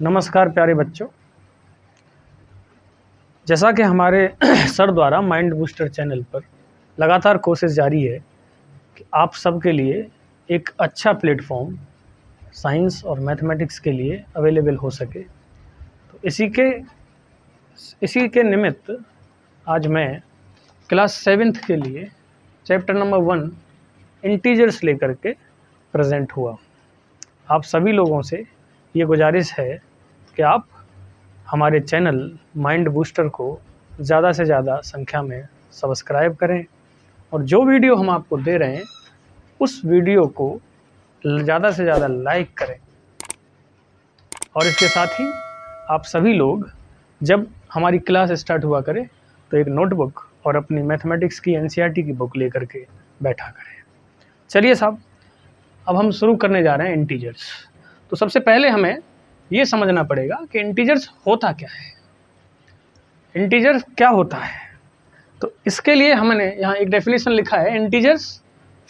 नमस्कार प्यारे बच्चों, जैसा कि हमारे सर द्वारा माइंड बूस्टर चैनल पर लगातार कोशिश जारी है कि आप सबके लिए एक अच्छा प्लेटफॉर्म साइंस और मैथमेटिक्स के लिए अवेलेबल हो सके, तो इसी के निमित्त आज मैं क्लास 7th के लिए चैप्टर नंबर 1 इंटीजर्स लेकर के प्रेजेंट हुआ। आप सभी लोगों से ये गुजारिश है कि आप हमारे चैनल माइंड बूस्टर को ज़्यादा से ज़्यादा संख्या में सब्सक्राइब करें और जो वीडियो हम आपको दे रहे हैं उस वीडियो को ज़्यादा से ज़्यादा लाइक करें। और इसके साथ ही आप सभी लोग जब हमारी क्लास स्टार्ट हुआ करें तो एक नोटबुक और अपनी मैथमेटिक्स की एनसीईआरटी की बुक लेकर के बैठा करें। चलिए साहब, अब हम शुरू करने जा रहे हैं इंटीजर्स। तो सबसे पहले हमें ये समझना पड़ेगा कि इंटीजर्स होता क्या है, इंटीजर्स क्या होता है। तो इसके लिए हमने यहाँ एक डेफिनेशन लिखा है, integers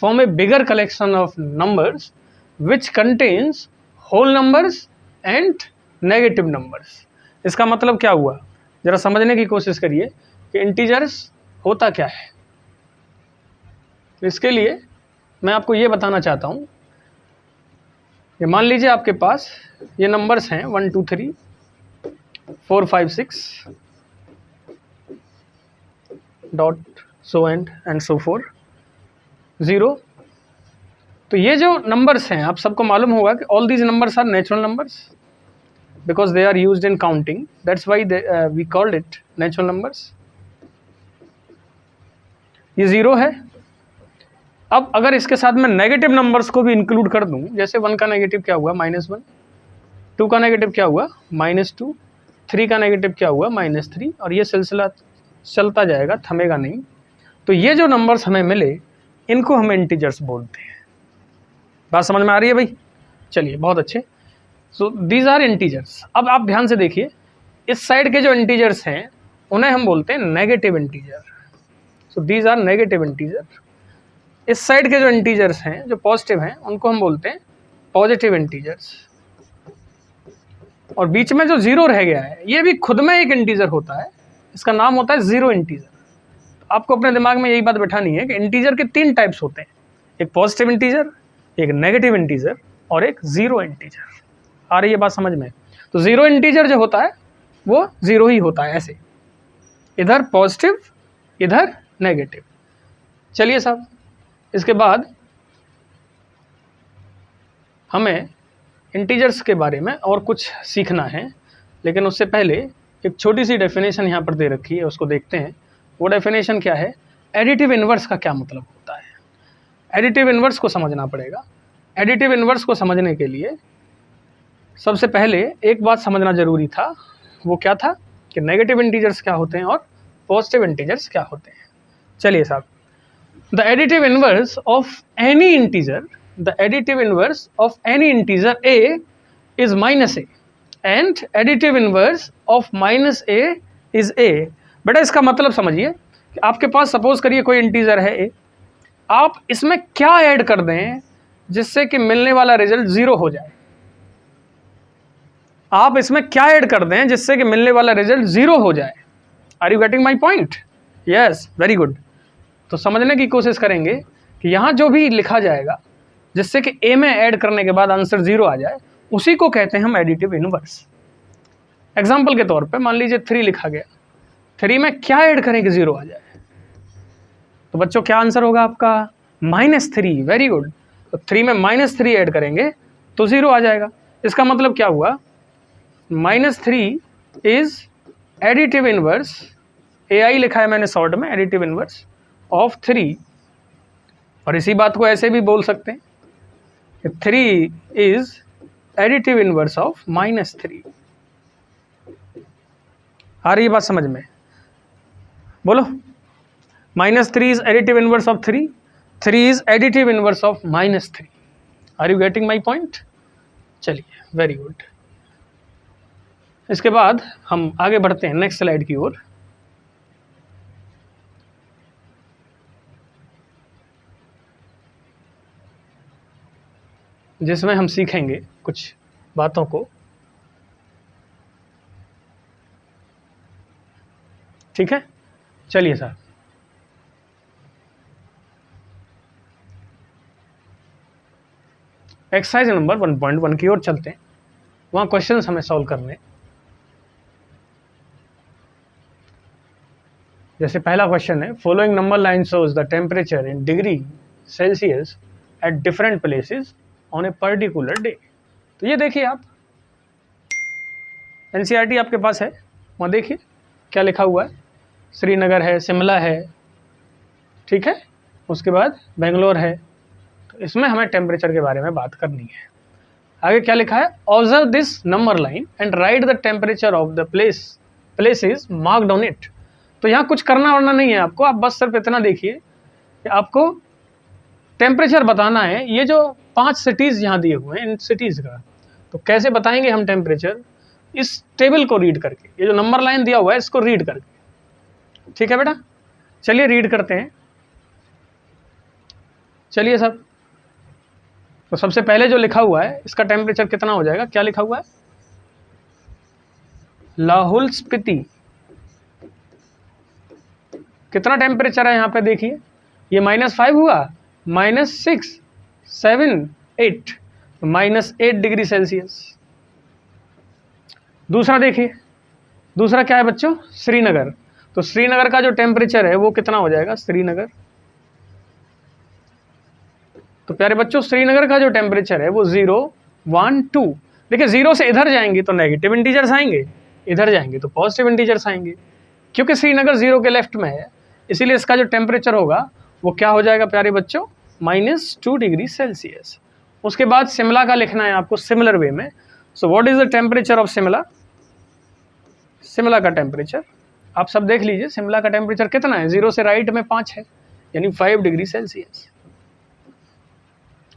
form a bigger collection of numbers which contains whole numbers and negative numbers. इसका मतलब क्या हुआ, ज़रा समझने की कोशिश करिए कि इंटीजर्स होता क्या है। तो इसके लिए मैं आपको ये बताना चाहता हूँ, ये मान लीजिए आपके पास ये नंबर्स हैं 1 2 3 4 5 6 dot so and so four 0। तो ये जो नंबर्स हैं आप सबको मालूम होगा कि all these numbers are natural numbers because they are used in counting, that's why we called it natural numbers. ये 0 है। अब अगर इसके साथ में नेगेटिव नंबर्स को भी इंक्लूड कर दूं, जैसे 1 का नेगेटिव क्या हुआ -1, 2 का नेगेटिव क्या हुआ -2, 3 का नेगेटिव क्या हुआ -3, और ये सिलसिला चलता जाएगा, थमेगा नहीं। तो ये जो नंबर्स हमें मिले इनको हम इंटीजर्स बोलते हैं। बात समझ में आ रही है भाई? चलिए, बहुत अच्छे। So these are integers. अब आप ध्यान से देखिए, इस साइड के जो इंटीजर्स हैं उन्हें हम बोलते हैं negative integer. So these are negative integer. इस साइड के जो इंटीजर्स हैं जो पॉजिटिव हैं उनको हम बोलते हैं पॉजिटिव इंटीजर्स। और बीच में जो 0 रह गया है ये भी खुद में एक इंटीजर होता है, इसका नाम होता है ज़ीरो इंटीजर। तो आपको अपने दिमाग में यही बात बैठानी है कि इंटीजर के 3 टाइप्स होते हैं, एक पॉजिटिव इंटीजर, एक नेगेटिव इंटीजर और एक ज़ीरो इंटीजर। आ रही है बात समझ में? तो ज़ीरो इंटीजर जो होता है वो 0 ही होता है, ऐसे इधर पॉजिटिव इधर नेगेटिव। चलिए साहब, इसके बाद हमें इंटीजर्स के बारे में और कुछ सीखना है, लेकिन उससे पहले एक छोटी सी डेफिनेशन यहाँ पर दे रखी है, उसको देखते हैं। वो डेफिनेशन क्या है, एडिटिव इन्वर्स का क्या मतलब होता है। एडिटिव इन्वर्स को समझना पड़ेगा। एडिटिव इन्वर्स को समझने के लिए सबसे पहले एक बात समझना जरूरी था, वो क्या था कि नेगेटिव इंटीजर्स क्या होते हैं और पॉजिटिव इंटीजर्स क्या होते हैं। चलिए साहब, the additive inverse of any integer a is -a and additive inverse of -a is a। बेटा इसका मतलब समझिए कि आपके पास सपोज करिए कोई इंटीजर है a, आप इसमें क्या ऐड कर दें जिससे कि मिलने वाला रिजल्ट 0 हो जाए। आप इसमें क्या ऐड कर दें जिससे कि मिलने वाला रिजल्ट 0 हो जाए। Are you getting my point? Yes, very good. तो समझने की कोशिश करेंगे कि यहाँ जो भी लिखा जाएगा जिससे कि ए में ऐड करने के बाद आंसर 0 आ जाए, उसी को कहते हैं हम एडिटिव इनवर्स। एग्जाम्पल के तौर पे मान लीजिए 3 लिखा गया, 3 में क्या ऐड करें कि 0 आ जाए? तो बच्चों क्या आंसर होगा आपका? -3। Very good. तो 3 में -3 ऐड करेंगे तो 0 आ जाएगा। इसका मतलब क्या हुआ, -3 इज एडिटिव इनवर्स, AI लिखा है मैंने शॉर्ट में, एडिटिव इनवर्स ऑफ 3। और इसी बात को ऐसे भी बोल सकते हैं कि 3 इज एडिटिव इनवर्स ऑफ -3। आ रही है बात समझ में? बोलो, -3 is additive inverse of 3, 3 is additive inverse of -3। Are you getting my point? चलिए, वेरी गुड। इसके बाद हम आगे बढ़ते हैं नेक्स्ट स्लाइड की ओर। जिसमें हम सीखेंगे कुछ बातों को। ठीक है, चलिए सर। एक्सरसाइज नंबर 1.1 की ओर चलते हैं, वहां क्वेश्चंस हमें सॉल्व करने। जैसे पहला क्वेश्चन है, following number line shows the temperature in degree Celsius at different places on a particular day. तो ये देखिए आप, एनसीईआरटी आपके पास है, वहाँ देखिए क्या लिखा हुआ है। श्रीनगर है, शिमला है, ठीक है, उसके बाद बेंगलोर है। तो इसमें हमें टेम्परेचर के बारे में बात करनी है। आगे क्या लिखा है, observe this number line and right the temperature of the places marked on it. तो यहाँ कुछ करना वरना नहीं है आपको, आप बस सिर्फ इतना देखिए कि आपको टेम्परेचर बताना है। ये जो 5 सिटीज़ यहाँ दिए हुए हैं, इन सिटीज़ का तो कैसे बताएंगे हम टेम्परेचर, इस टेबल को रीड करके। ये जो नंबर लाइन दिया हुआ है इसको रीड करके। ठीक है बेटा, चलिए रीड करते हैं। चलिए सब, तो सबसे पहले जो लिखा हुआ है इसका टेम्परेचर कितना हो जाएगा, क्या लिखा हुआ है, लाहौल स्पीति। कितना टेम्परेचर है यहाँ पे देखिए, ये -5 हुआ, -6, 7, 8, -8 डिग्री सेल्सियस। दूसरा देखिए, दूसरा क्या है बच्चों, श्रीनगर। तो श्रीनगर का जो टेम्परेचर है वो कितना हो जाएगा, श्रीनगर। तो प्यारे बच्चों, श्रीनगर का जो टेम्परेचर है वो 0, 1, 2। देखिए 0 से इधर जाएंगे तो नेगेटिव इंटीजर्स आएंगे, इधर जाएंगे तो पॉजिटिव इंटीजर्स आएंगे। क्योंकि श्रीनगर 0 के लेफ्ट में है, इसीलिए इसका जो टेम्परेचर होगा वो क्या हो जाएगा प्यारे बच्चों, -2 डिग्री सेल्सियस। उसके बाद शिमला का लिखना है आपको सिमिलर वे में। So what is the temperature of Shimla. Shimla का टेम्परेचर आप सब देख लीजिए, शिमला का टेम्परेचर कितना है, 0 से राइट में 5 है, यानी 5 डिग्री सेल्सियस।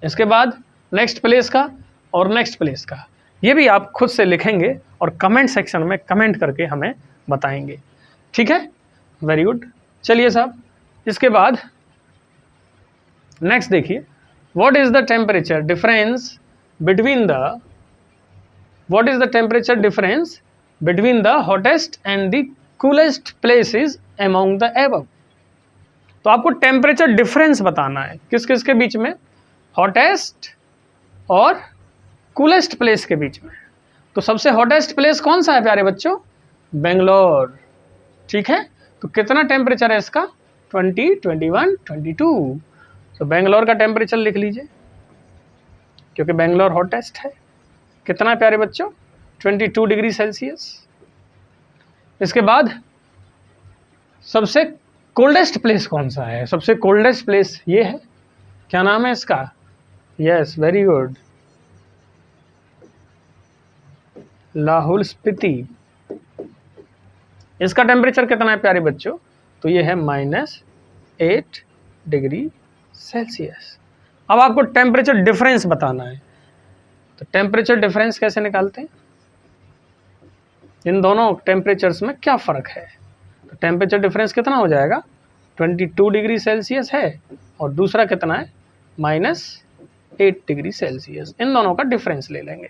इसके बाद नेक्स्ट प्लेस का और नेक्स्ट प्लेस का, ये भी आप खुद से लिखेंगे और कमेंट सेक्शन में कमेंट करके हमें बताएंगे। ठीक है, वेरी गुड। चलिए साहब, इसके बाद नेक्स्ट देखिए, what is the temperature difference between the hottest and the coolest places among the above. तो आपको टेम्परेचर डिफरेंस बताना है किस किस के बीच में, हॉटेस्ट और कूलेस्ट प्लेस के बीच में। तो सबसे हॉटेस्ट प्लेस कौन सा है प्यारे बच्चों, बेंगलोर। ठीक है, तो कितना टेम्परेचर है इसका, 20, 21, 22। तो बेंगलोर का टेम्परेचर लिख लीजिए, क्योंकि बेंगलोर हॉटेस्ट है। कितना है प्यारे बच्चों, 22 डिग्री सेल्सियस। इसके बाद सबसे कोल्डेस्ट प्लेस कौन सा है, सबसे कोल्डेस्ट प्लेस ये है, क्या नाम है इसका, yes very good, Lahaul Spiti. इसका टेम्परेचर कितना है प्यारे बच्चों, तो ये है -8 डिग्री सेल्सियस। अब आपको टेम्परेचर डिफरेंस बताना है। तो टेम्परेचर डिफरेंस कैसे निकालते हैं, इन दोनों टेम्परेचर्स में क्या फ़र्क है। तो टेम्परेचर डिफरेंस कितना हो जाएगा, 22 डिग्री सेल्सियस है और दूसरा कितना है, -8 डिग्री सेल्सियस। इन दोनों का डिफरेंस ले लेंगे।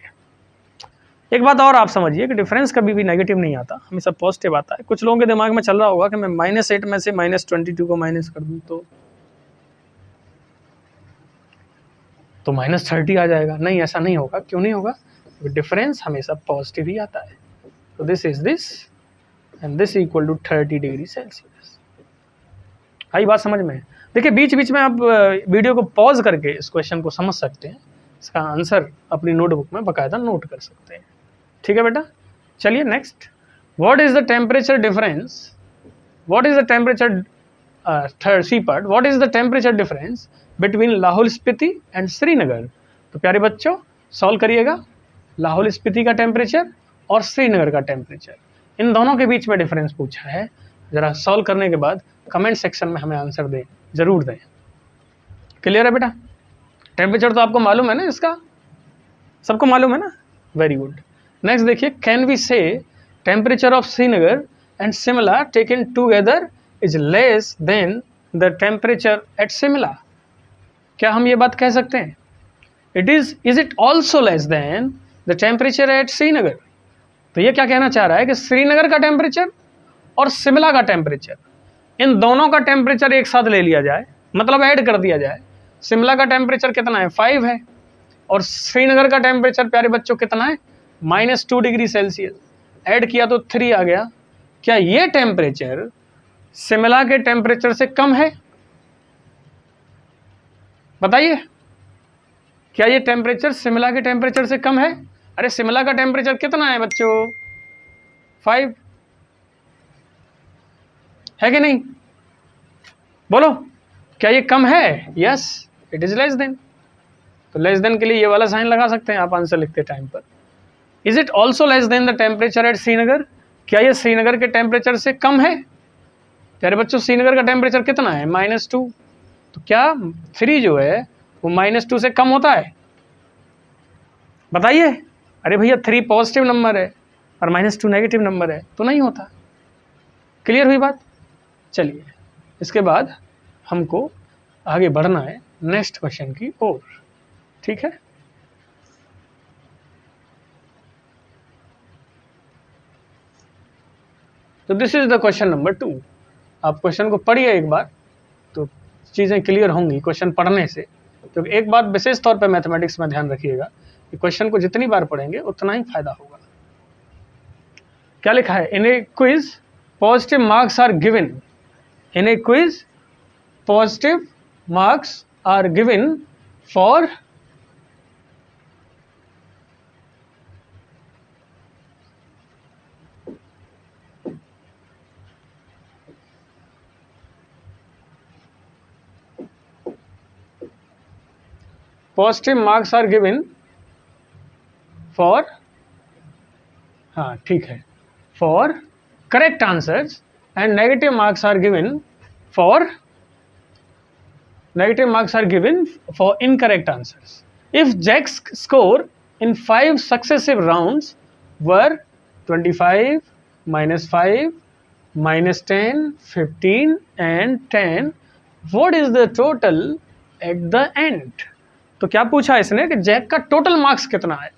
एक बात और आप समझिए कि डिफरेंस कभी भी नेगेटिव नहीं आता, हमेशा पॉजिटिव आता है। कुछ लोगों के दिमाग में चल रहा होगा कि मैं -8 में से -22 को माइनस कर दूं तो -30 आ जाएगा। नहीं, ऐसा नहीं होगा। क्यों नहीं होगा, क्योंकि डिफरेंस हमेशा पॉजिटिव ही आता है। तो this is this and this equal to 30 degree Celsius. आई बात समझ में। देखिए बीच बीच में आप वीडियो को पॉज करके इस क्वेश्चन को समझ सकते हैं, इसका आंसर अपनी नोटबुक में बाकायदा नोट कर सकते हैं। ठीक है बेटा, चलिए next, what is the temperature difference, what is the temperature third C part, what is the temperature difference between Lahaul Spiti and Srinagar. तो प्यारे बच्चों सॉल्व करिएगा, लाहौल स्पीति का टेम्परेचर और श्रीनगर का टेम्परेचर, इन दोनों के बीच में डिफरेंस पूछा है। ज़रा सॉल्व करने के बाद कमेंट सेक्शन में हमें आंसर दें, ज़रूर दें। क्लियर है बेटा, टेम्परेचर तो आपको मालूम है ना, इसका सबको मालूम है ना, वेरी गुड। नेक्स्ट देखिए, कैन वी से temperature of Srinagar and Shimla taken together is less than the temperature at Shimla. क्या हम ये बात कह सकते हैं is it also less than the temperature at Srinagar. तो ये क्या कहना चाह रहा है कि श्रीनगर का टेम्परेचर और शिमला का टेम्परेचर, इन दोनों का टेम्परेचर एक साथ ले लिया जाए, मतलब ऐड कर दिया जाए। शिमला का टेम्परेचर कितना है, 5 है, और श्रीनगर का टेम्परेचर प्यारे बच्चों कितना है, -2 डिग्री सेल्सियस। ऐड किया तो 3 आ गया। क्या ये टेम्परेचर शिमला के टेम्परेचर से कम है? बताइए, क्या ये टेम्परेचर शिमला के टेम्परेचर से कम है? अरे शिमला का टेम्परेचर कितना है बच्चों, 5 है कि नहीं? बोलो, क्या ये कम है? Yes, it is less than. तो लेस देन के लिए ये वाला साइन लगा सकते हैं आप आंसर लिखते टाइम पर। Is it also less than the temperature at Srinagar? क्या ये श्रीनगर के टेम्परेचर से कम है? प्यारे बच्चों, श्रीनगर का टेम्परेचर कितना है, -2। तो क्या 3 जो है वो -2 से कम होता है? बताइए। अरे भैया 3 पॉजिटिव नंबर है और -2 नेगेटिव नंबर है, तो नहीं होता। क्लियर हुई बात? चलिए, इसके बाद हमको आगे बढ़ना है नेक्स्ट क्वेश्चन की ओर। ठीक है, तो this is the question number 2। आप क्वेश्चन को पढ़िए एक बार तो चीज़ें क्लियर होंगी क्वेश्चन पढ़ने से। तो एक बात विशेष तौर पे मैथमेटिक्स में ध्यान रखिएगा कि क्वेश्चन को जितनी बार पढ़ेंगे उतना ही फायदा होगा। क्या लिखा है, in a quiz positive marks are given. In a quiz positive marks are given for positive marks are given for, हाँ ठीक है, for correct answers and negative marks are given for incorrect answers. If Jack's score in 5 successive rounds were 25, -5, -10, 15 and 10, what is the total at the end? तो क्या पूछा इसने कि Jack का total marks कितना आया।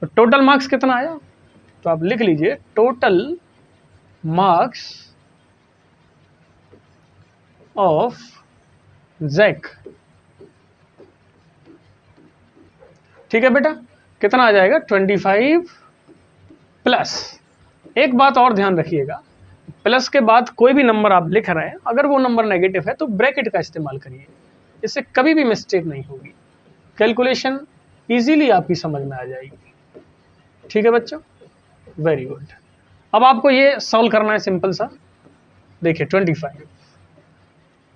तो टोटल मार्क्स कितना आया, तो आप लिख लीजिए टोटल मार्क्स ऑफ जैक। ठीक है बेटा, कितना आ जाएगा, 25 प्लस। एक बात और ध्यान रखिएगा, प्लस के बाद कोई भी नंबर आप लिख रहे हैं, अगर वो नंबर नेगेटिव है तो ब्रैकेट का इस्तेमाल करिए, इससे कभी भी मिस्टेक नहीं होगी, कैलकुलेशन इजीली आपकी समझ में आ जाएगी। ठीक है बच्चों, वेरी गुड। अब आपको ये सॉल्व करना है सिंपल सा। देखिए 25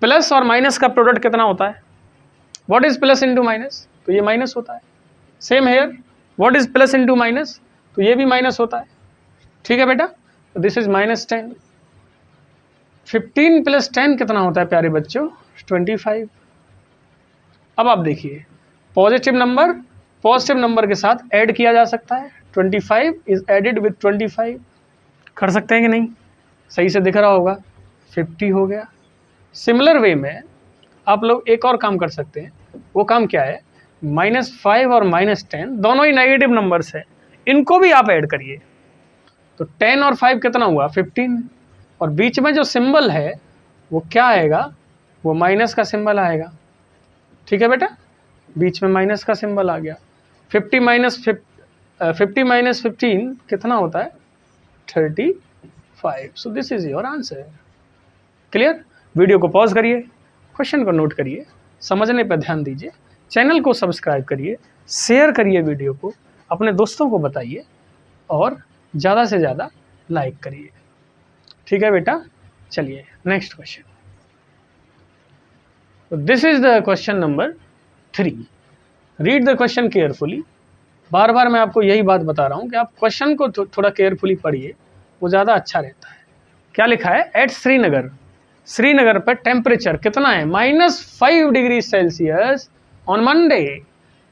प्लस और माइनस का प्रोडक्ट कितना होता है, what is plus into minus, तो ये माइनस होता है। Same here, what is plus into minus, तो ये भी माइनस होता है। ठीक है बेटा, तो दिस इज -10। 15 + 10 कितना होता है प्यारे बच्चों, 25। अब आप देखिए, पॉजिटिव नंबर के साथ ऐड किया जा सकता है। 25 इज एडेड विथ 25, कर सकते हैं कि नहीं, सही से दिख रहा होगा, 50 हो गया। सिमिलर वे में आप लोग एक और काम कर सकते हैं, वो काम क्या है, -5 और -10 दोनों ही नेगेटिव नंबर्स है, इनको भी आप ऐड करिए। तो 10 और 5 कितना हुआ, 15, और बीच में जो सिंबल है वो क्या आएगा, वो माइनस का सिंबल आएगा। ठीक है बेटा, बीच में माइनस का सिंबल आ गया। 50 - 15 कितना होता है, 35। So this is your answer. Clear? Video को पॉज करिए, क्वेश्चन को नोट करिए, समझने पर ध्यान दीजिए, चैनल को सब्सक्राइब करिए, शेयर करिए वीडियो को, अपने दोस्तों को बताइए और ज़्यादा से ज़्यादा लाइक करिए। ठीक है बेटा, चलिए next question. This is the question number 3। Read the question carefully. बार बार मैं आपको यही बात बता रहा हूँ कि आप क्वेश्चन को थोड़ा केयरफुली पढ़िए, वो ज़्यादा अच्छा रहता है। क्या लिखा है, एट श्रीनगर पर टेम्परेचर कितना है, -5 degree Celsius on Monday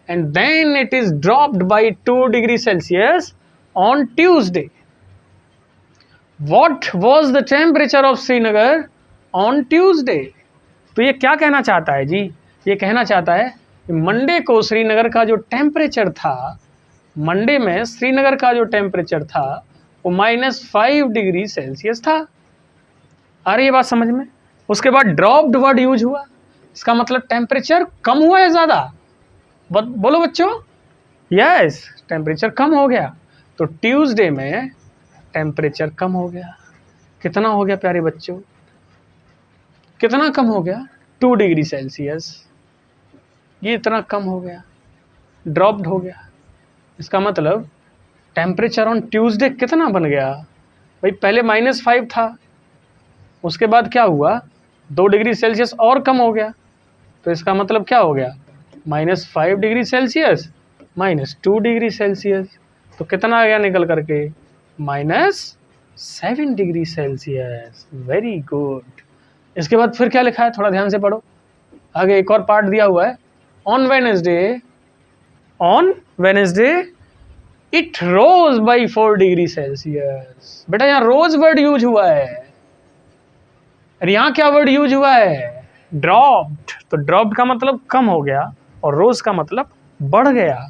and then it is dropped by 2 degree Celsius on Tuesday. What was the temperature of Srinagar on Tuesday? तो ये क्या कहना चाहता है जी, ये कहना चाहता है मंडे को श्रीनगर का जो टेम्परेचर था, मंडे में श्रीनगर का जो टेम्परेचर था वो -5 डिग्री सेल्सियस था। आ रही है बात समझ में? उसके बाद ड्रॉप्ड वर्ड यूज हुआ, इसका मतलब टेम्परेचर कम हुआ है ज़्यादा। बोलो बच्चों, यस, टेम्परेचर कम हो गया। तो ट्यूसडे में टेम्परेचर कम हो गया। कितना हो गया प्यारे बच्चों? कितना कम हो गया? 2 डिग्री सेल्सियस। ये इतना कम हो गया, ड्रॉप्ड हो गया। इसका मतलब टेम्परेचर ऑन ट्यूसडे कितना बन गया भाई? पहले -5 था, उसके बाद क्या हुआ? 2 डिग्री सेल्सियस और कम हो गया। तो इसका मतलब क्या हो गया? -5 डिग्री सेल्सियस -2 डिग्री सेल्सियस। तो कितना आ गया निकल करके? -7 डिग्री सेल्सियस। Very good. इसके बाद फिर क्या लिखा है, थोड़ा ध्यान से पढ़ो। आगे एक और पार्ट दिया हुआ है। On Wednesday it rose by 4 degree Celsius. बेटा यहाँ रोज वर्ड यूज हुआ है, और यहाँ क्या वर्ड यूज हुआ है? ड्रॉप्ड। तो ड्रॉप्ड का मतलब कम हो गया और रोज का मतलब बढ़ गया।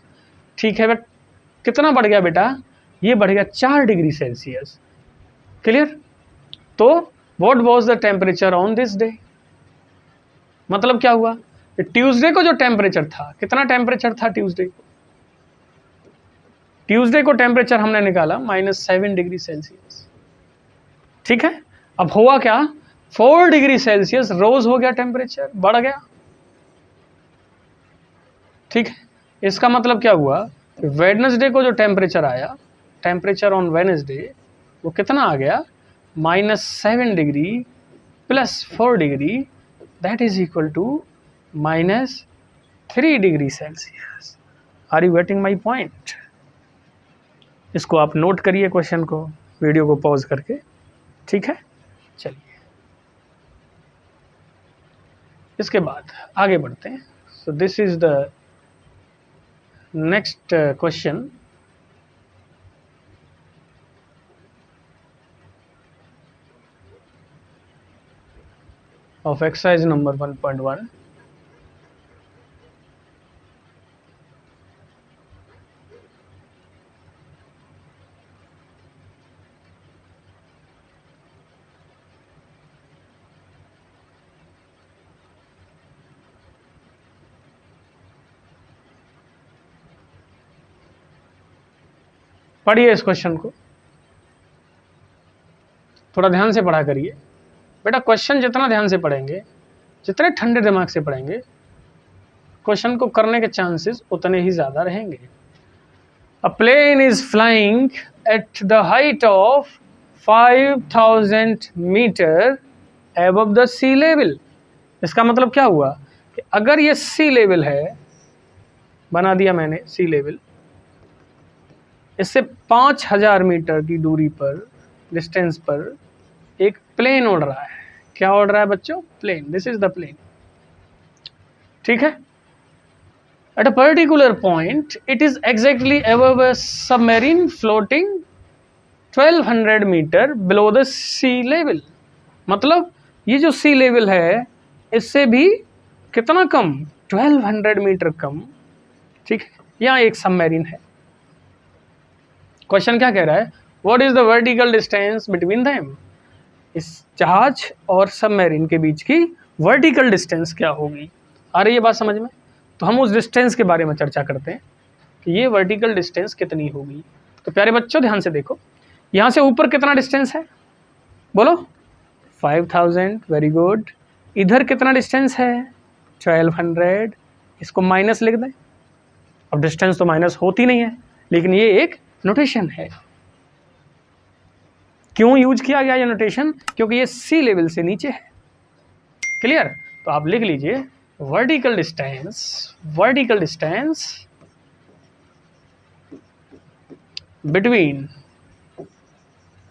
ठीक है, बट कितना बढ़ गया बेटा? ये बढ़ गया 4 डिग्री सेल्सियस। क्लियर? तो what was the temperature on this day? मतलब क्या हुआ? ट्यूसडे को जो टेम्परेचर था, कितना टेम्परेचर था ट्यूसडे को? ट्यूसडे को टेम्परेचर हमने निकाला -7 डिग्री सेल्सियस। ठीक है, अब हुआ क्या? 4 डिग्री सेल्सियस रोज हो गया, टेम्परेचर बढ़ गया। ठीक है, इसका मतलब क्या हुआ? वेडनेसडे को जो टेम्परेचर आया, टेम्परेचर ऑन वेडनेसडे वो कितना आ गया? -7 degree plus 4 degree, that is equal to -3 degree Celsius. Are you getting my point? इसको आप नोट करिए, क्वेश्चन को, वीडियो को पॉज करके। ठीक है, चलिए इसके बाद आगे बढ़ते हैं। So this is the next question. of exercise number 1.1. पढ़िए इस क्वेश्चन को, थोड़ा ध्यान से पढ़ा करिए बेटा। क्वेश्चन जितना ध्यान से पढ़ेंगे, जितने ठंडे दिमाग से पढ़ेंगे, क्वेश्चन को करने के चांसेस उतने ही ज़्यादा रहेंगे। A plane is flying at the height of 5000 metre above the sea level. इसका मतलब क्या हुआ कि अगर ये सी लेवल है, बना दिया मैंने सी लेवल, इससे 5000 मीटर की दूरी पर, डिस्टेंस पर एक प्लेन उड़ रहा है। क्या उड़ रहा है बच्चों? Plane. This is the plane. ठीक है, at a particular point it is exactly above a submarine floating 1200 metre below the sea level. मतलब ये जो सी लेवल है इससे भी कितना कम? 1200 मीटर कम। ठीक है, यहाँ एक सबमरीन है। क्वेश्चन क्या कह रहा है? What is the vertical distance between them? इस जहाज और सबमरीन के बीच की वर्टिकल डिस्टेंस क्या होगी? आ रही है बात समझ में? तो हम उस डिस्टेंस के बारे में चर्चा करते हैं कि ये वर्टिकल डिस्टेंस कितनी होगी। तो प्यारे बच्चों ध्यान से देखो, यहाँ से ऊपर कितना डिस्टेंस है? बोलो 5000। Very good. इधर कितना डिस्टेंस है? 1200। इसको माइनस लिख दें। अब डिस्टेंस तो माइनस होती नहीं है, लेकिन ये एक नोटेशन है। क्यों यूज किया गया ये नोटेशन? क्योंकि ये सी लेवल से नीचे है। क्लियर? तो आप लिख लीजिए vertical distance between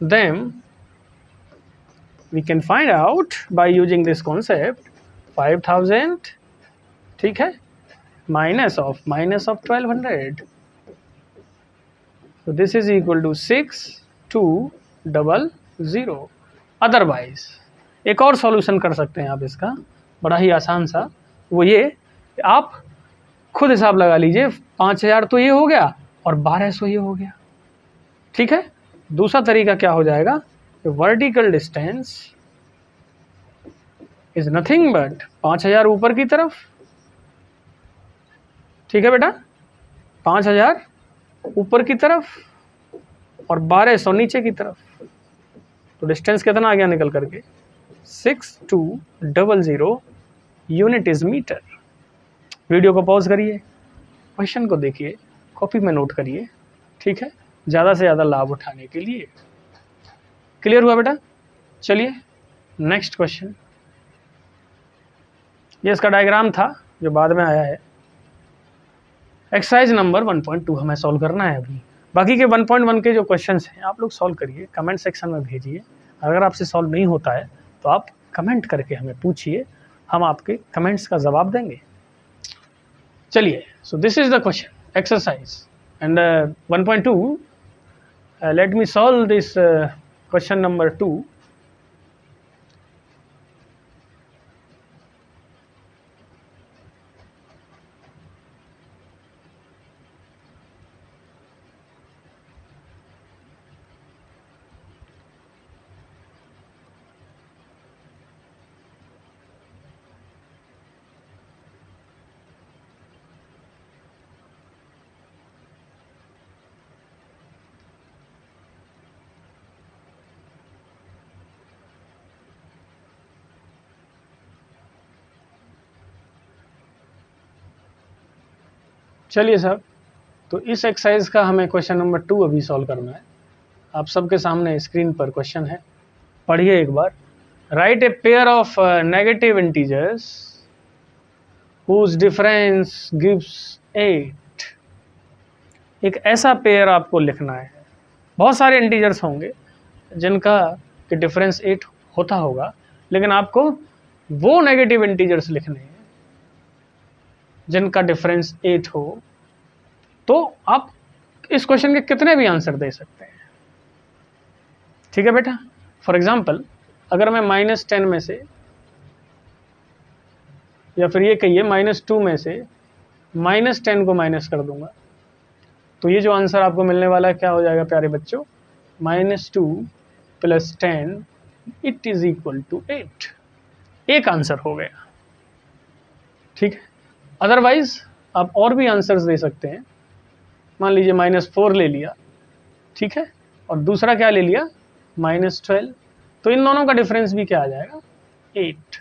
them we can find out by using this concept 5000, ठीक है, minus of 1200। So this is equal to 6200। Otherwise एक और सॉल्यूशन कर सकते हैं आप इसका, बड़ा ही आसान सा। वो ये, आप खुद हिसाब लगा लीजिए, 5000 तो ये हो गया और 1200 ये हो गया। ठीक है, दूसरा तरीका क्या हो जाएगा, vertical distance is nothing but 5000 ऊपर की तरफ। ठीक है बेटा, 5000 ऊपर की तरफ और 1200 नीचे की तरफ। तो डिस्टेंस कितना आ गया निकल करके, 6200 यूनिट इज मीटर। वीडियो को पॉज करिए, क्वेश्चन को देखिए, कॉपी में नोट करिए। ठीक है, ज़्यादा से ज़्यादा लाभ उठाने के लिए। क्लियर हुआ बेटा? चलिए नेक्स्ट क्वेश्चन। ये इसका डायग्राम था जो बाद में आया है। एक्सरसाइज नंबर 1.2 हमें सॉल्व करना है अभी। बाकी के 1.1 के जो क्वेश्चंस हैं आप लोग सॉल्व करिए, कमेंट सेक्शन में भेजिए। अगर आपसे सॉल्व नहीं होता है तो आप कमेंट करके हमें पूछिए, हम आपके कमेंट्स का जवाब देंगे। चलिए, so this is the question exercise and 1.2 let me solve this question number 2। चलिए साहब, तो इस एक्सरसाइज का हमें क्वेश्चन नंबर 2 अभी सॉल्व करना है। आप सबके सामने स्क्रीन पर क्वेश्चन है, पढ़िए एक बार। Write a pair of negative integers whose difference gives 8। एक ऐसा पेयर आपको लिखना है, बहुत सारे इंटीजर्स होंगे जिनका कि डिफरेंस 8 होता होगा, लेकिन आपको वो नेगेटिव इंटीजर्स लिखने हैं जिनका डिफरेंस 8 हो। तो आप इस क्वेश्चन के कितने भी आंसर दे सकते हैं। ठीक है बेटा, फॉर एग्जाम्पल अगर मैं -10 में से, या फिर ये कहिए -2 में से -10 को माइनस कर दूंगा, तो ये जो आंसर आपको मिलने वाला है क्या हो जाएगा प्यारे बच्चों, -2 + 10 इट इज इक्वल टू 8। एक आंसर हो गया। ठीक है, अदरवाइज आप और भी आंसर्स दे सकते हैं। मान लीजिए -4 ले लिया, ठीक है, और दूसरा क्या ले लिया -12, तो इन दोनों का डिफरेंस भी क्या आ जाएगा 8।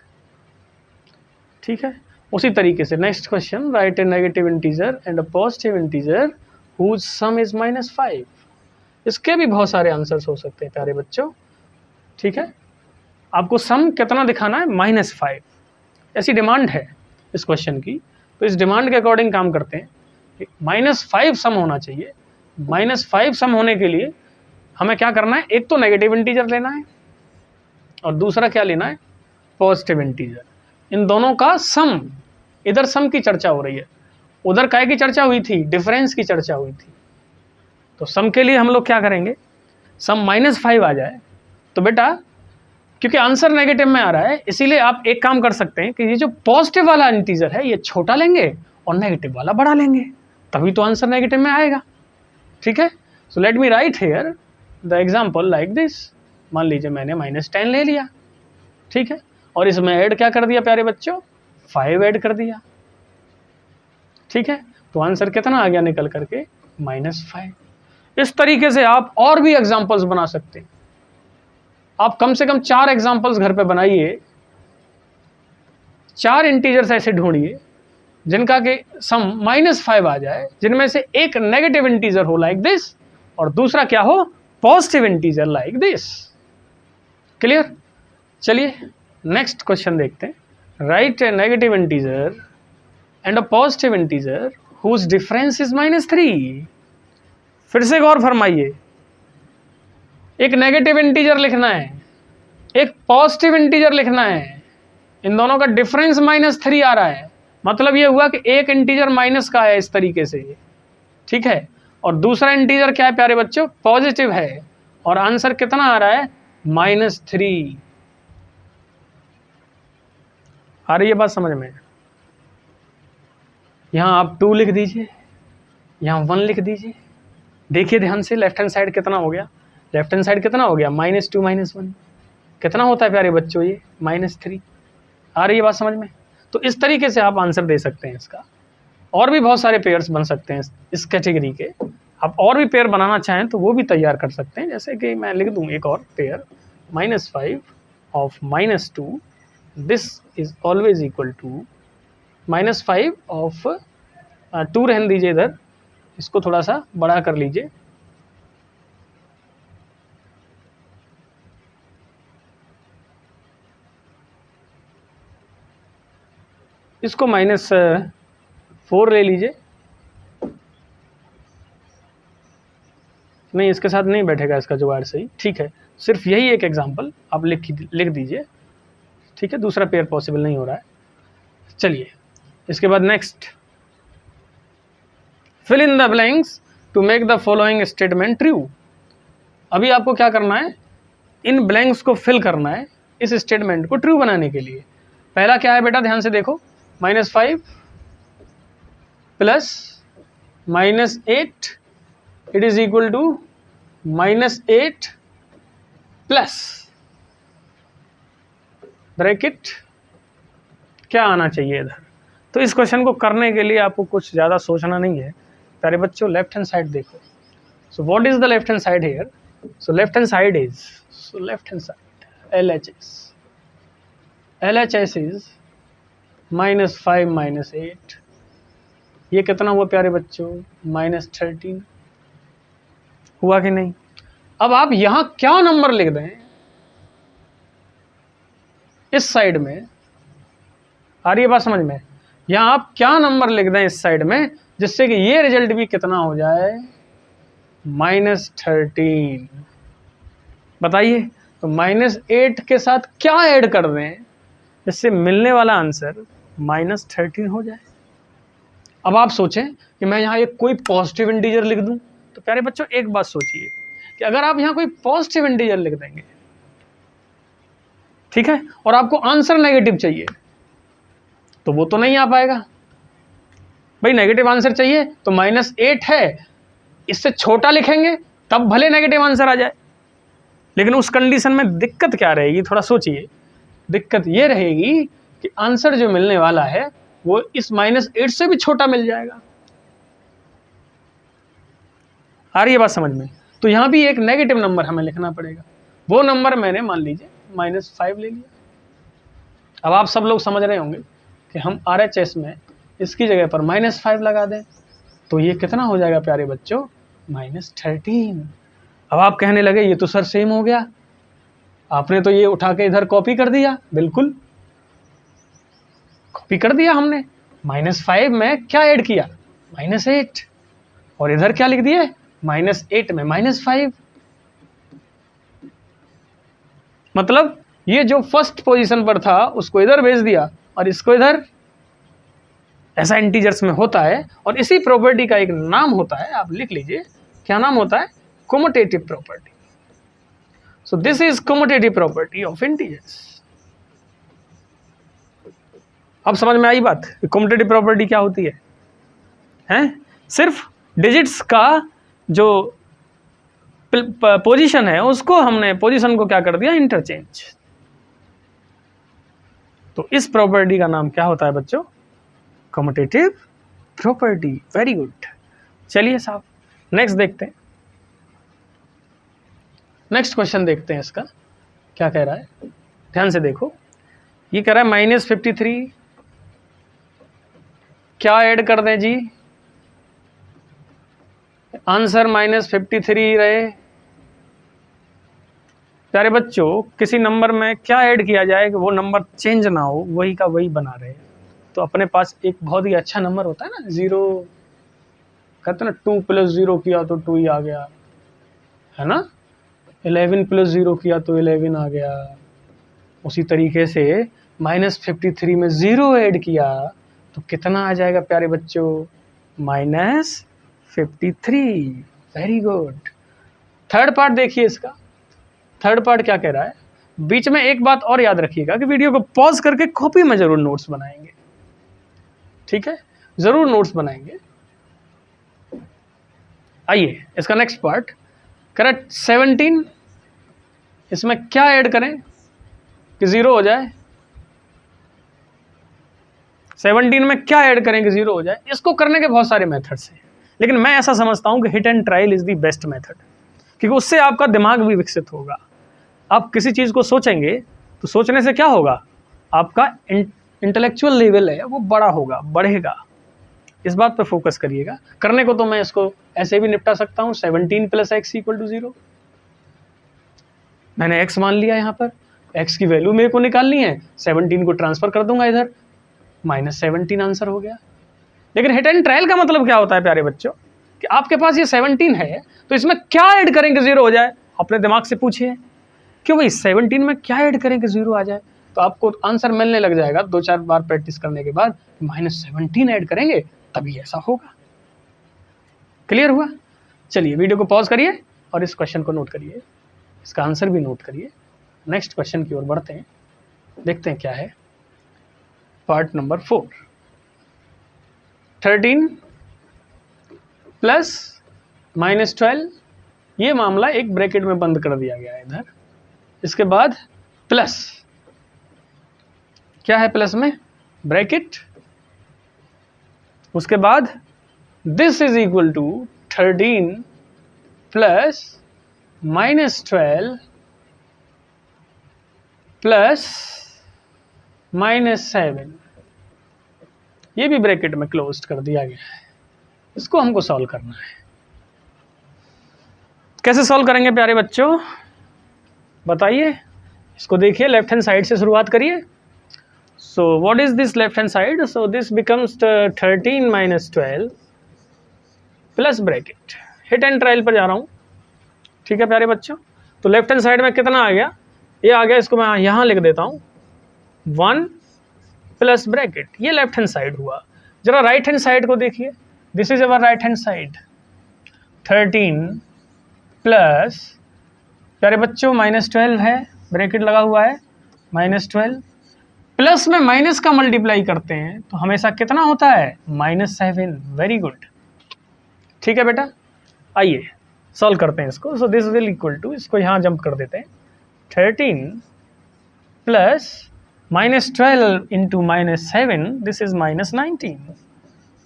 ठीक है, उसी तरीके से next question, right a negative integer and a positive integer whose sum is -5। इसके भी बहुत सारे आंसर्स हो सकते हैं प्यारे बच्चों। ठीक है, आपको सम कितना दिखाना है, -5। ऐसी डिमांड है इस क्वेश्चन की, तो इस डिमांड के अकॉर्डिंग काम करते हैं। -5 सम होना चाहिए। -5 सम होने के लिए हमें क्या करना है, एक तो नेगेटिव इंटीजर लेना है और दूसरा क्या लेना है, पॉजिटिव इंटीजर। इन दोनों का सम, इधर सम की चर्चा हो रही है, उधर काय की चर्चा हुई थी, डिफरेंस की चर्चा हुई थी। तो सम के लिए हम लोग क्या करेंगे, सम -5 आ जाए तो बेटा, क्योंकि आंसर नेगेटिव में आ रहा है, इसीलिए आप एक काम कर सकते हैं कि ये जो पॉजिटिव वाला इंटीजर है ये छोटा लेंगे और नेगेटिव वाला बड़ा लेंगे, तभी तो आंसर नेगेटिव में आएगा। ठीक है, so let me right here the example like this. मान लीजिए मैंने -10 ले लिया, ठीक है, और इसमें ऐड क्या कर दिया प्यारे बच्चों, 5 ऐड कर दिया। ठीक है, तो आंसर कितना आ गया निकल करके -5। इस तरीके से आप और भी एग्जाम्पल्स बना सकते हैं। आप कम से कम 4 एग्जाम्पल्स घर पे बनाइए, 4 इंटीजर्स ऐसे ढूंढिए जिनका के सम -5 आ जाए, जिनमें से एक नेगेटिव इंटीजर हो लाइक दिस और दूसरा क्या हो, positive integer like this. Clear? चलिए नेक्स्ट क्वेश्चन देखते हैं। Right a negative integer and a positive integer whose difference is -3। फिर से गौर फरमाइए, एक नेगेटिव इंटीजर लिखना है, एक पॉजिटिव इंटीजर लिखना है, इन दोनों का डिफरेंस -3 आ रहा है, मतलब ये हुआ कि एक इंटीजर माइनस का है इस तरीके से, ठीक है, और दूसरा इंटीजर क्या है प्यारे बच्चों, पॉजिटिव है, और आंसर कितना आ रहा है -3। आ रही है बात समझ में? यहाँ आप 2 लिख दीजिए, यहाँ 1 लिख दीजिए। देखिए ध्यान से लेफ्ट हैंड साइड कितना हो गया, लेफ्ट हैंड साइड कितना हो गया -2 -1 कितना होता है प्यारे बच्चों, ये -3। आ रही है बात समझ में? तो इस तरीके से आप आंसर दे सकते हैं इसका। और भी बहुत सारे पेयर्स बन सकते हैं इस कैटेगरी के। आप और भी पेयर बनाना चाहें तो वो भी तैयार कर सकते हैं, जैसे कि मैं लिख दूं एक और pair -5 of -2, this is always equal to -5 of 2 रहने दीजिए इधर, इसको थोड़ा सा बड़ा कर लीजिए, इसको -4 ले लीजिए। नहीं, इसके साथ नहीं बैठेगा इसका जुगाड़ सही, ठीक है। सिर्फ यही एक एग्जांपल आप लिख दीजिए, ठीक है। दूसरा पेयर पॉसिबल नहीं हो रहा है। चलिए इसके बाद next, fill in the blanks to make the following statement true. अभी आपको क्या करना है, इन ब्लैंक्स को फिल करना है इस स्टेटमेंट को ट्रू बनाने के लिए। पहला क्या है बेटा, ध्यान से देखो, -5 plus -8 it is equal to -8 plus bracket क्या आना चाहिए इधर। तो इस क्वेश्चन को करने के लिए आपको कुछ ज़्यादा सोचना नहीं है प्यारे बच्चों। लेफ्ट हैंड साइड देखो, so what is the left hand side here, so left hand side is, so left hand side LHS is -5 -8, ये कितना हुआ प्यारे बच्चों, -13 हुआ कि नहीं। अब आप यहां क्या नंबर लिख दें इस साइड में, आ रही है बात समझ में, यहां आप क्या नंबर लिख दें इस साइड में जिससे कि ये रिजल्ट भी कितना हो जाए, -13। बताइए, तो -8 के साथ क्या ऐड कर दें जिससे मिलने वाला आंसर -13 हो जाए। अब आप सोचें कि मैं यहाँ एक कोई पॉजिटिव इंटीजर लिख दूं, तो प्यारे बच्चों एक बात सोचिए कि अगर आप यहाँ कोई पॉजिटिव इंटीजर लिख देंगे, ठीक है, और आपको आंसर नेगेटिव चाहिए, तो वो तो नहीं आ पाएगा भाई। नेगेटिव आंसर चाहिए तो -8 है, इससे छोटा लिखेंगे तब भले नेगेटिव आंसर आ जाए। लेकिन उस कंडीशन में दिक्कत क्या रहेगी, थोड़ा सोचिए। दिक्कत ये रहेगी कि आंसर जो मिलने वाला है वो इस -8 से भी छोटा मिल जाएगा। आ रही है बात समझ में? तो यहां भी एक नेगेटिव नंबर हमें लिखना पड़ेगा। वो नंबर मैंने मान लीजिए -5 ले लिया। अब आप सब लोग समझ रहे होंगे कि हम RHS में इसकी जगह पर -5 लगा दें तो ये कितना हो जाएगा प्यारे बच्चों, -13। अब आप कहने लगे ये तो सर सेम हो गया, आपने तो ये उठा के इधर कॉपी कर दिया। बिल्कुल कॉपी कर दिया हमने। -5 में क्या ऐड किया, -8, और इधर क्या लिख दिए, -8 में -5। मतलब ये जो फर्स्ट पोजीशन पर था उसको इधर भेज दिया और इसको इधर। ऐसा इंटीजर्स में होता है, और इसी प्रॉपर्टी का एक नाम होता है, आप लिख लीजिए क्या नाम होता है, commutative property. So this is commutative property of integers. अब समझ में आई बात, कम्यूटेटिव प्रॉपर्टी क्या होती है? हैं? सिर्फ डिजिट्स का जो पोजीशन है उसको हमने पोजीशन को क्या कर दिया, इंटरचेंज। तो इस प्रॉपर्टी का नाम क्या होता है बच्चों, कम्यूटेटिव प्रॉपर्टी। Very good. चलिए साहब नेक्स्ट देखते हैं, नेक्स्ट क्वेश्चन देखते हैं इसका क्या कह रहा है। ध्यान से देखो, ये कह रहा है -53 क्या ऐड कर दें जी, आंसर -53 रहे। प्यारे बच्चों किसी नंबर में क्या ऐड किया जाए कि वो नंबर चेंज ना हो, वही का वही बना रहे। तो अपने पास एक बहुत ही अच्छा नंबर होता है ना, 0, कहते हैं ना 2 + 0 किया तो 2 ही आ गया, है ना। 11 + 0 किया तो 11 आ गया। उसी तरीके से -53 में 0 ऐड किया तो कितना आ जाएगा प्यारे बच्चों, -53। Very good. थर्ड पार्ट देखिए इसका, थर्ड पार्ट क्या कह रहा है। बीच में एक बात और याद रखिएगा कि वीडियो को पॉज करके कॉपी में जरूर नोट्स बनाएंगे, ठीक है। ज़रूर नोट्स बनाएंगे। आइए इसका नेक्स्ट पार्ट, करेक्ट 17, इसमें क्या ऐड करें कि 0 हो जाए? 17 में क्या ऐड करें कि 0 हो जाए? इसको करने के बहुत सारे मेथड्स हैं, लेकिन मैं ऐसा समझता हूं कि hit and trial is the best method, क्योंकि उससे आपका दिमाग भी विकसित होगा। आप किसी चीज़ को सोचेंगे तो सोचने से क्या होगा, आपका इंटेलेक्चुअल लेवल है वो बड़ा होगा, बढ़ेगा। इस बात पे फोकस करिएगा। करने को तो मैं इसको ऐसे भी निपटा सकता हूँ, 17 + x = 0। मैंने x मान लिया, यहाँ पर x की वैल्यू मेरे को निकालनी है, 17 को ट्रांसफर कर दूंगा इधर, -17 आंसर हो गया। लेकिन हिट एंड ट्रायल का मतलब क्या होता है प्यारे बच्चों, कि आपके पास ये 17 है तो इसमें क्या ऐड करें कि 0 हो जाए? अपने दिमाग से पूछिए, क्यों भाई 17 में क्या ऐड करें कि 0 आ जाए? तो आपको आंसर मिलने लग जाएगा 2-4 बार प्रैक्टिस करने के बाद, -17 ऐड करेंगे तभी ऐसा होगा। क्लियर हुआ? चलिए वीडियो को पॉज करिए और इस क्वेश्चन को नोट करिए, इसका आंसर भी नोट करिए। नेक्स्ट क्वेश्चन की ओर बढ़ते हैं, देखते हैं क्या है। पार्ट नंबर 4, 13 + -12, ये मामला एक ब्रैकेट में बंद कर दिया गया है इधर। इसके बाद प्लस, क्या है प्लस में? ब्रैकेट। उसके बाद दिस इज इक्वल टू 13 + -12 + -7, ये भी ब्रैकेट में क्लोज्ड कर दिया गया है। इसको हमको सॉल्व करना है। कैसे सॉल्व करेंगे प्यारे बच्चों, बताइए। इसको देखिए, लेफ्ट हैंड साइड से शुरुआत करिए। So what is this left hand side? So this becomes 13 - 12 plus bracket. Hit and trial पर जा रहा हूँ, ठीक है प्यारे बच्चों। तो लेफ्ट हैंड साइड में कितना आ गया? ये आ गया, इसको मैं यहाँ लिख देता हूँ 1 प्लस ब्रैकेट। ये लेफ्ट हैंड साइड हुआ। जरा राइट हैंड साइड को देखिए, this is our right hand side. 13 plus, प्यारे बच्चों -12 है, ब्रैकेट लगा हुआ है, -12 प्लस में माइनस का मल्टीप्लाई करते हैं तो हमेशा कितना होता है? -7। वेरी गुड, ठीक है बेटा। आइए सॉल्व करते हैं इसको। So this will equal to, इसको यहाँ जंप कर देते हैं, 13 plus -12 into -7, this is -19।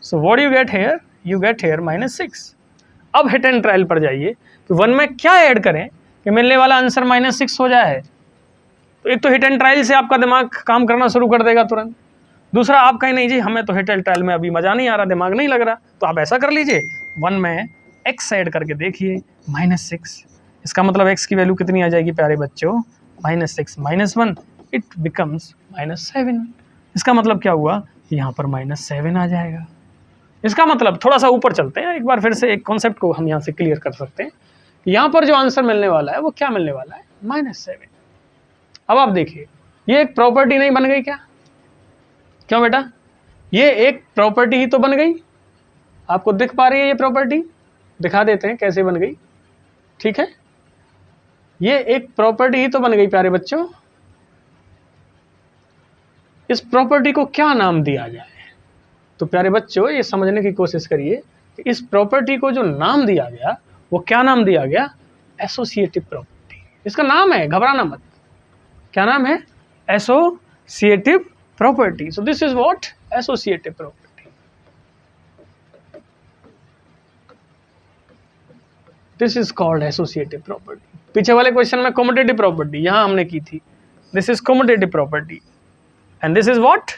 So what you get here? You get here -6। अब हिट एंड ट्रायल पर जाइए कि 1 में क्या ऐड करें कि मिलने वाला आंसर -6 हो जाए। तो एक तो हिट एंड ट्रायल से आपका दिमाग काम करना शुरू कर देगा तुरंत। दूसरा, आप कहीं नहीं जी हमें तो हिट एंड ट्रायल में अभी मज़ा नहीं आ रहा, दिमाग नहीं लग रहा, तो आप ऐसा कर लीजिए 1 में x ऐड करके देखिए, -6। इसका मतलब x की वैल्यू कितनी आ जाएगी प्यारे बच्चों? -6 -1, इट बिकम्स -7। इसका मतलब क्या हुआ? यहाँ पर -7 आ जाएगा। इसका मतलब थोड़ा सा ऊपर चलते हैं, एक बार फिर से एक कॉन्सेप्ट को हम यहाँ से क्लियर कर सकते हैं कि यहाँ पर जो आंसर मिलने वाला है वो क्या मिलने वाला है? -7। अब आप देखिए, ये एक प्रॉपर्टी नहीं बन गई क्या? क्यों बेटा? ये एक प्रॉपर्टी ही तो बन गई। आपको दिख पा रही है ये प्रॉपर्टी? दिखा देते हैं कैसे बन गई, ठीक है। ये एक प्रॉपर्टी ही तो बन गई प्यारे बच्चों। इस प्रॉपर्टी को क्या नाम दिया जाए? तो प्यारे बच्चों ये समझने की कोशिश करिए कि इस प्रॉपर्टी को जो नाम दिया गया वो क्या नाम दिया गया? Associative property. इसका नाम है, घबराना मत। क्या नाम है? Associative property. So this is what? Associative property. This is called associative property. पीछे वाले क्वेश्चन में कॉम्यूटेटिव प्रॉपर्टी यहां हमने की थी, this is commutative property and this is what?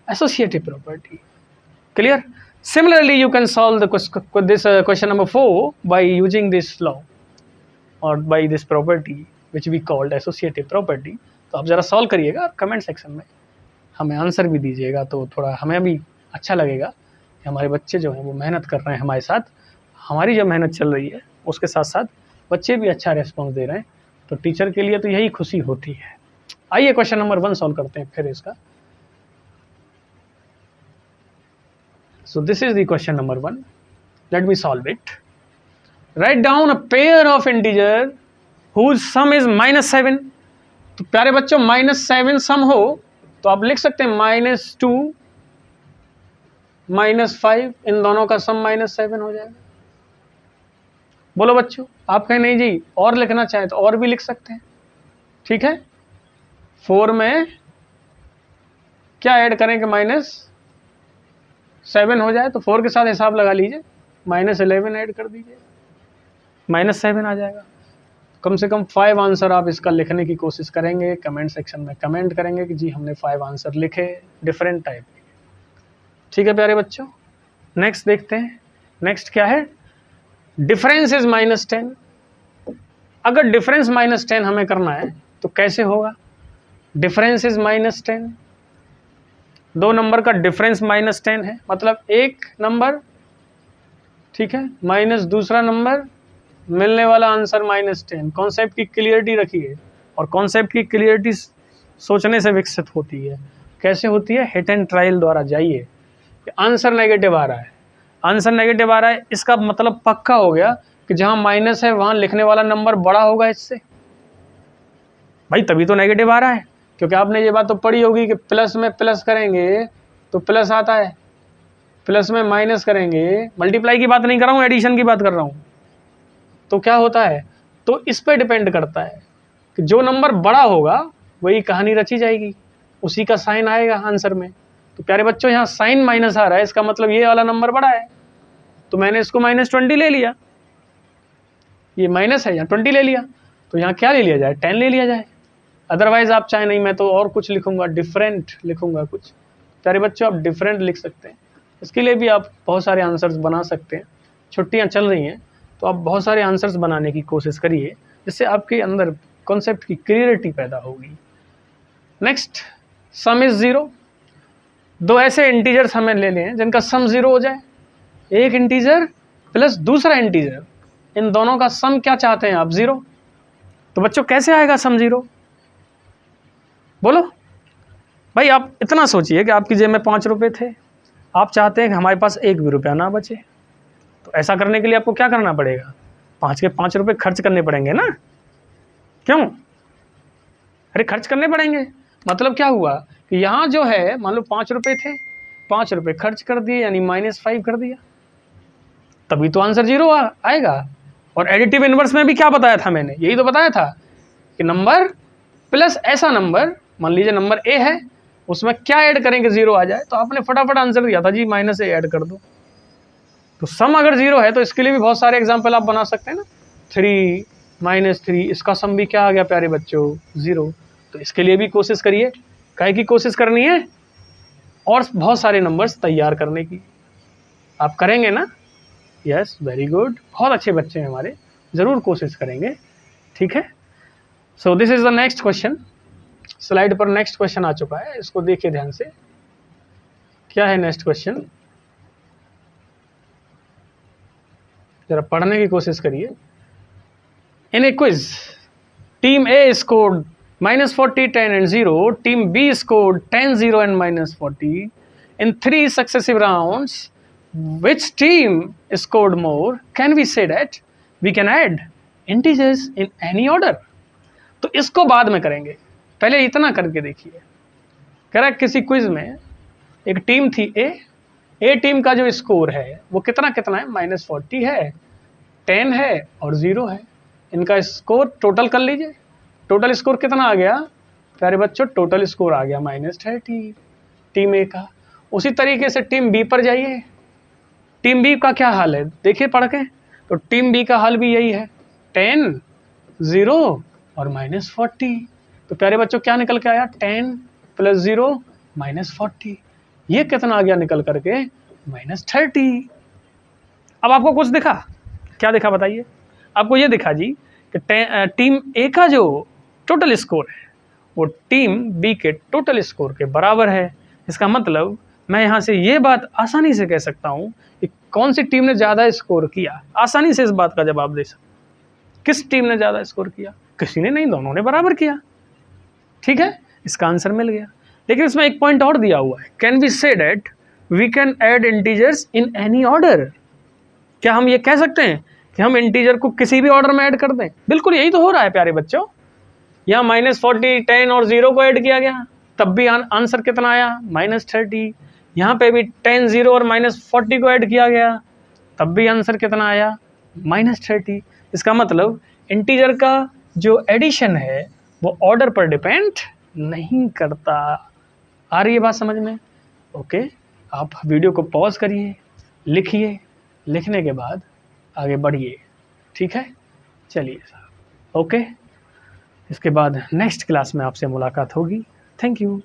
Associative property. Clear? Similarly, you can solve this question number 4 by using this law or by this property which we called associative property. तो आप ज़रा solve करिएगा, comment section में हमें answer भी दीजिएगा, तो थोड़ा हमें भी अच्छा लगेगा कि हमारे बच्चे जो हैं वो मेहनत कर रहे हैं हमारे साथ। हमारी जो मेहनत चल रही है उसके साथ साथ बच्चे भी अच्छा रिस्पॉन्स दे रहे हैं, तो टीचर के लिए तो यही खुशी होती है। आइए क्वेश्चन नंबर 1 सॉल्व करते हैं फिर इसका। So this is the question number 1. Let me solve it. Write down a pair of integer whose sum is -7. तो प्यारे बच्चों -7 सम हो तो आप लिख सकते हैं -2 -5, इन दोनों का सम -7 हो जाएगा। बोलो बच्चों, आप कहें नहीं जी और लिखना चाहें तो और भी लिख सकते हैं, ठीक है। 4 में क्या ऐड करें कि -7 हो जाए, तो 4 के साथ हिसाब लगा लीजिए, -11 ऐड कर दीजिए, -7 आ जाएगा। कम से कम 5 आंसर आप इसका लिखने की कोशिश करेंगे, कमेंट सेक्शन में कमेंट करेंगे कि जी हमने 5 आंसर लिखे डिफरेंट टाइप के, ठीक है प्यारे बच्चों। नेक्स्ट देखते हैं, नेक्स्ट क्या है, डिफरेंस इज -10। अगर डिफरेंस -10 हमें करना है तो कैसे होगा, डिफरेंस इज -10, दो नंबर का डिफरेंस -10 है, मतलब एक नंबर, ठीक है, माइनस दूसरा नंबर, मिलने वाला आंसर -10। कॉन्सेप्ट की क्लियरिटी रखिए, और कॉन्सेप्ट की क्लियरिटी सोचने से विकसित होती है। कैसे होती है, हिट एंड ट्रायल द्वारा जाइए। आंसर नेगेटिव आ रहा है, आंसर नेगेटिव आ रहा है, इसका मतलब पक्का हो गया कि जहां माइनस है वहां लिखने वाला नंबर बड़ा होगा इससे, भाई तभी तो नेगेटिव आ रहा है। क्योंकि आपने ये बात तो पढ़ी होगी कि प्लस में प्लस करेंगे तो प्लस आता है, प्लस में माइनस करेंगे, मल्टीप्लाई की बात नहीं कर रहा हूँ, एडिशन की बात कर रहा हूँ, तो क्या होता है। तो इस पे डिपेंड करता है कि जो नंबर बड़ा होगा वही कहानी रची जाएगी, उसी का साइन आएगा आंसर में। तो प्यारे बच्चों यहाँ साइन माइनस आ रहा है, इसका मतलब ये वाला नंबर बड़ा है, तो मैंने इसको -20 ले लिया, ये माइनस है यहाँ 20 ले लिया, तो यहाँ क्या ले लिया जाए, 10 ले लिया जाए। अदरवाइज आप चाहे नहीं, मैं तो और कुछ लिखूंगा, डिफरेंट लिखूंगा कुछ। प्यारे बच्चों आप डिफरेंट लिख सकते हैं, इसके लिए भी आप बहुत सारे आंसर्स बना सकते हैं। छुट्टियाँ चल रही हैं तो आप बहुत सारे आंसर्स बनाने की कोशिश करिए, जिससे आपके अंदर कॉन्सेप्ट की क्लियरिटी पैदा होगी। Next, some is 0। दो ऐसे इंटीजर्स हमें ले लें जिनका सम 0 हो जाए, एक इंटीजर प्लस दूसरा इंटीजर, इन दोनों का सम क्या चाहते हैं आप, 0। तो बच्चों कैसे आएगा सम 0, बोलो भाई। आप इतना सोचिए कि आपकी जेब में 5 रुपये थे, आप चाहते हैं कि हमारे पास 1 भी रुपया ना बचे, तो ऐसा करने के लिए आपको क्या करना पड़ेगा, 5 के 5 रुपये खर्च करने पड़ेंगे ना, क्यों, अरे खर्च करने पड़ेंगे। मतलब क्या हुआ कि यहाँ जो है मान लो 5 रुपये थे, 5 रुपये खर्च कर दिए, यानी -5 कर दिया, तभी तो आंसर 0 आएगा। और एडिटिव इनवर्स में भी क्या बताया था मैंने, यही तो बताया था कि नंबर प्लस ऐसा नंबर, मान लीजिए नंबर ए है, उसमें क्या ऐड करेंगे 0 आ जाए, तो आपने फटाफट आंसर दिया था जी -a ऐड कर दो। तो सम अगर 0 है तो इसके लिए भी बहुत सारे एग्जाम्पल आप बना सकते हैं ना, 3 -3, इसका सम भी क्या आ गया प्यारे बच्चों, 0। तो इसके लिए भी कोशिश करिए, काहे की कोशिश करनी है, और बहुत सारे नंबर्स तैयार करने की। आप करेंगे ना, यस वेरी गुड, बहुत अच्छे बच्चे हैं हमारे, ज़रूर कोशिश करेंगे, ठीक है। So this is the next question, slide पर नेक्स्ट क्वेश्चन आ चुका है, इसको देखिए ध्यान से। क्या है नेक्स्ट क्वेश्चन, जरा पढ़ने की कोशिश करिए। In a quiz team A scored -40, 10 and 0, team B scored 10, 0 and -40 in 3 successive rounds. Which team scored more? Can we say that we can add integers in any order? तो इसको बाद में करेंगे, पहले इतना करके देखिए। कह रहा है किसी क्विज में एक टीम थी ए टीम का जो स्कोर है वो कितना कितना है, -40 है, 10 है और 0 है। इनका स्कोर टोटल कर लीजिए, टोटल स्कोर कितना आ गया प्यारे बच्चों, टोटल स्कोर आ गया -30 टीम ए का। उसी तरीके से टीम बी पर जाइए, टीम बी का क्या हाल है देखिए पढ़ के, तो टीम बी का हाल भी यही है, 10, 0 और -40। तो प्यारे बच्चों क्या निकल के आया, 10 + 0 -40, ये कितना आ गया निकल करके, -30। अब आपको कुछ दिखा, क्या दिखा बताइए, आपको ये दिखा जी कि टीम ए का जो टोटल स्कोर है वो टीम बी के टोटल स्कोर के बराबर है। इसका मतलब मैं यहाँ से ये बात आसानी से कह सकता हूँ कि कौन सी टीम ने ज़्यादा स्कोर किया, आसानी से इस बात का जवाब दे सकता। किस टीम ने ज़्यादा स्कोर किया, किसी ने नहीं, दोनों ने बराबर किया, ठीक है, इसका आंसर मिल गया। लेकिन इसमें एक पॉइंट और दिया हुआ है, can we say that we can add integers in any order. क्या हम ये कह सकते हैं कि हम इंटीजर को किसी भी ऑर्डर में ऐड कर दें? बिल्कुल यही तो हो रहा है प्यारे बच्चों, यहाँ -40, 10 और 0 को ऐड किया गया, तब भी आंसर कितना आया, -30। यहाँ पे भी tan 0 और -40 को ऐड किया गया, तब भी आंसर कितना आया, -30। इसका मतलब इंटीजर का जो एडिशन है वो ऑर्डर पर डिपेंड नहीं करता। आ रही है बात समझ में? ओके, आप वीडियो को पॉज करिए, लिखिए, लिखने के बाद आगे बढ़िए, ठीक है? चलिए साहब, ओके। इसके बाद नेक्स्ट क्लास में आपसे मुलाकात होगी। Thank you.